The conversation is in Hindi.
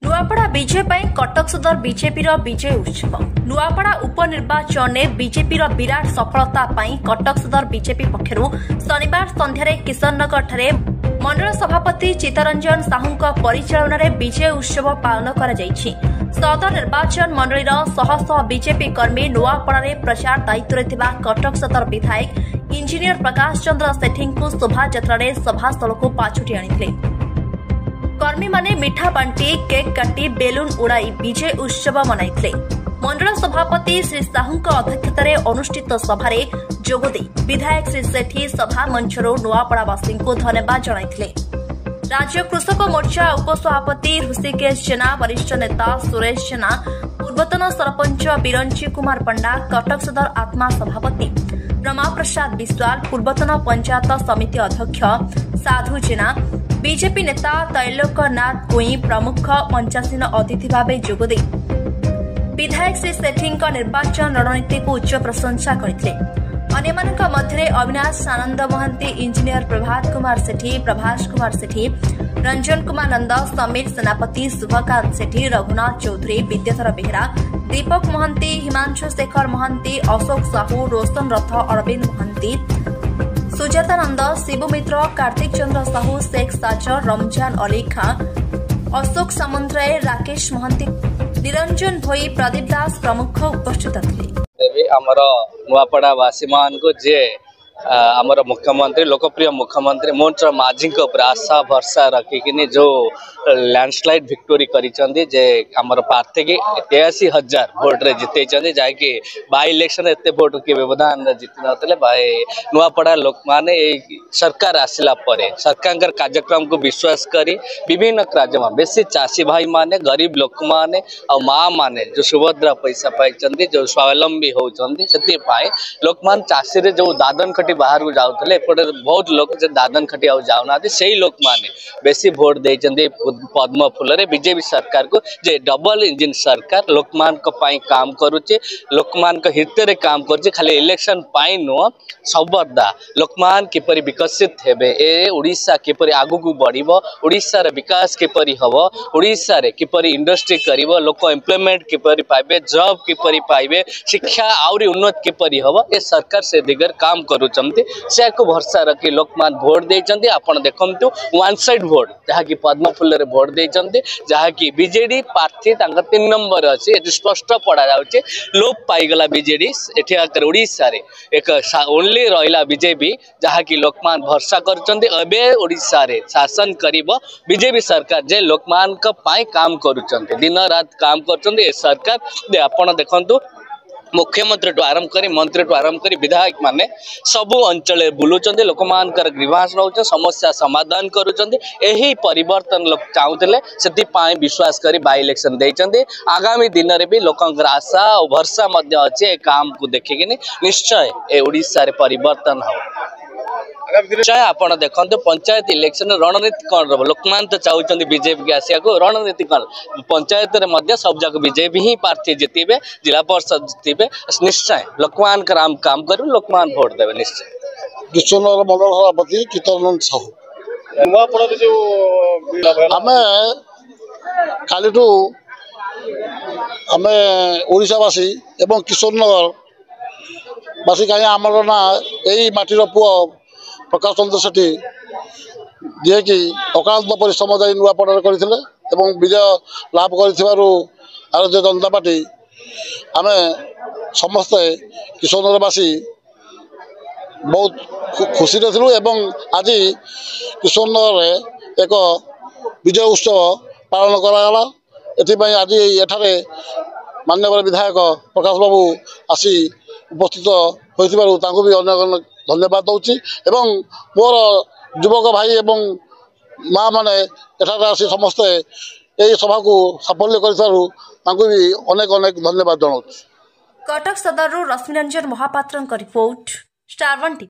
नुआपड़ा विजय पर कटक सदर बीजेपी विजय उत्सव नुआपड़ा उपनिर्वाचन में बीजेपी विराट सफलता कटक सदर बीजेपी पक्षर शनिवार संध्यारे किशननगर ठारे मंडल सभापति चित्तरंजन साहू परिचालन में विजय उत्सव पालन कर सदर निर्वाचन मंडल शह शह बीजेपी कर्मी नुआपड़ा प्रचार दायित्व कटक सदर विधायक इंजीनियर प्रकाश चंद्र सेठी शोभायात्रा सभास्थल को पाछुटी आनी कर्मी माने मिठा बांटी केक काटी बेलून उड़ाई विजय उत्सव मनाइथिले। मंडल सभापति श्री साहू अध्यक्षतार अनुष्ठित सभारे जोगदे विधायक श्री सेठी सभा मंचरो नुआपड़ावासी को धन्यवाद जणाइथिले। राज्य कृषक मोर्चा उपसभापति ऋषिकेश जेना, वरिष्ठ नेता सुरेश जेना, पूर्वतन सरपंच बिरंची कुमार पंडा, कटक सदर आत्मा सभापति रमा प्रसाद विश्वाल, पूर्वतन पंचायत समिति अध्यक्ष साधु जेना, बीजेपी नेता तैलोकनाथ गुई प्रमुख मंचासीन अतिथि भाव जोगदे विधायक श्री सेठी निर्वाचन रणनीति को उच्च प्रशंसा करते। अन्यमानक मध्य अविनाश आनंद महांती, इंजीनियर प्रभात कुमार सेठी, प्रभास कुमार सेठी, रंजन कुमार नंद, समीर सेनापति, शुभकांत सेठी, रघुनाथ चौधरी, विद्याधर बेहरा, दीपक महांती, हिमांशु शेखर महांती, अशोक साहू, रोशन रथ, अरविंद महांती, सुजातानंद, शिबु मित्र, कार्तिक चंद्र साहू, शेख साजर, रमजान अली खां, अशोक सामंतराय, राकेश महांती, निरंजन भोई, प्रदीप दास प्रमुख उपस्थित थे। आमर नुआपड़ावासी मान को जे आमर मुख्यमंत्री लोकप्रिय मुख्यमंत्री मोहन माझी आशा भरसा रखिकी जो लैंडस्लाइड विक्टोरी करिसेंती जे आमर प्रार्थी की 83,000 भोट रे जिते जहाँकि बाय इलेक्शन एत भोट के व्यवधान जीति नथिले भाई नुआपड़ा लोक माने सरकार आसिला परे सरकार कार्यक्रम को विश्वास करी विभिन्न कार्यक्रम बेसी चाषी भाई माने गरीब लोक माने आ माँ माने जो सुभद्रा पैसा पाई जो स्वावलंबी होती से लोक मान चाषी रे जो दादन खटी बाहर को जाऊले एपटे बहुत लोग दादन खटी जाऊना से लोक माने बेसी भोट देते पद्म फूल रे बीजेपी सरकार को जे डबल इंजिन सरकार लोकमान को पाई काम करुचे लोकमान को हित रे काम करुचे खाली इलेक्शन पाई नुह सबदा लोकमान किपरि विकसित हेबे ए ओडिशा किपरि आगु को बढ़िबो ओडिशा रे विकास किपरि हबो ओडिशा रे किपरि इंडस्ट्री करिवो लोक एम्प्लॉयमेंट किपरि पाइबे जॉब किपरि पाइबे शिक्षा आउरी उन्नत किपरि हबो ए सरकार से दिगर काम करूचंती से को भरोसा रखी लोकमान वोट देचंती आपण देखंतु वन साइड वोट जहा कि पद्म फूल रे वोट देचंती जहा कि बीजेडी प्रार्थी तांका 3 नंबर अछि एति स्पष्ट पड़ा जाउचे लोप पाइगला बीजेडी एठी आकर ओडिशा रे एक ओनली रहिला बीजेपी जहा कि लोकमान भरोसा करचंती अबे ओडिशा रे शासन करिवो बीजेपी सरकार जे लोकमान का पाई काम करूचंती दिन रात काम करचंती ए सरकार आपण देखंतु मुख्यमंत्री टू आरंभ करी मंत्री टू आरंभ करी विधायक माने सबु अंचल बुलुचंदी लोक मानकर ग्रीवांस नउछ समस्या समाधान करूचंदी एही परिवर्तन लोक चाहुतले सेति पाए विश्वास करी बाय इलेक्शन देचंदी आगामी दिन रे भी लोकंकर आशा और भरोसा मध्य अछि ए काम को देखिकिनी निश्चय ए ओडिसा रे परिवर्तन हो निश्चय आपण देखंतु पंचायत इलेक्शन रणनीति कौन रह लोकमान तो चाहते बीजेपी के आसिया को रणनीति कौन पंचायत रे मध्य सब जगह बीजेपी ही प्रार्थी जीतबे जिला परिषद जीतबे निश्चय लोकमान काम करू लोकमान वोट देवे निश्चय किशननगर मंडल सभापति चित्तरंजन साहू आमे कालीठू आमे ओडिशावासी एवं किशननगर बासी कहीं आमर ना यही माटीर पुआ प्रकाश चंद्र सेठी जी कि अकांत परिश्रम जाई नुआपड़ा करथिले एवं विजय लाभ कर भारतीय जनता पार्टी आम समस्ते किशननगरवासी बहुत खुशी थी एवं आज किशननगर एक विजय उत्सव पालन कराला एथिपाई आज एठारे माननीय विधायक प्रकाश बाबू आसी उपस्थित होइथिबारु भी अनेक धन्यवाद दूची एवं मोर युवक भाई एवं माँ माने एठारे आसी समस्ते यही सभा को साफल्य कर भी अनेक अनेक धन्यवाद जनाऊँ। Cuttack Sadar Rashmiranjan Mahapatra report star 1 T.